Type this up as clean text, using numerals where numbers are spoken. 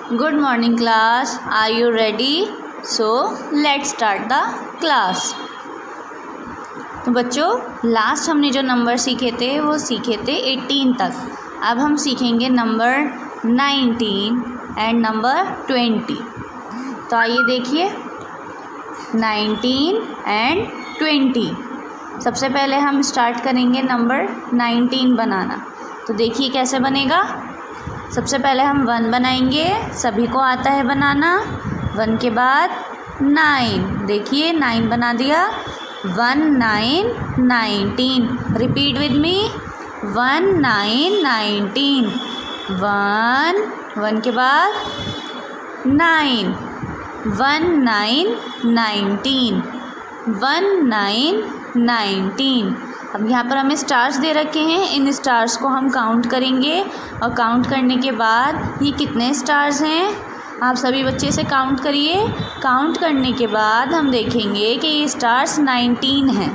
Good morning class. Are you ready? So let's start the class. तो बच्चों last हमने जो नंबर सीखे थे वो सीखे थे 18 तक. अब हम सीखेंगे नंबर 19 एंड नंबर 20. तो आइए देखिए 19 एंड 20. सबसे पहले हम स्टार्ट करेंगे नंबर 19 बनाना. तो देखिए कैसे बनेगा. सबसे पहले हम 1 बनाएंगे, सभी को आता है बनाना. 1 के बाद 9. देखिए 9 बना दिया. 1 9 19. Repeat with me. 1 9 19. 1 के बाद 9. 1 9 19. 1 9 19. अब यहाँ पर हमें स्टार्स दे रखे हैं. इन स्टार्स को हम काउंट करेंगे और काउंट करने के बाद ये कितने स्टार्स हैं आप सभी बच्चे से काउंट करिए. काउंट करने के बाद हम देखेंगे कि ये स्टार्स 19 हैं.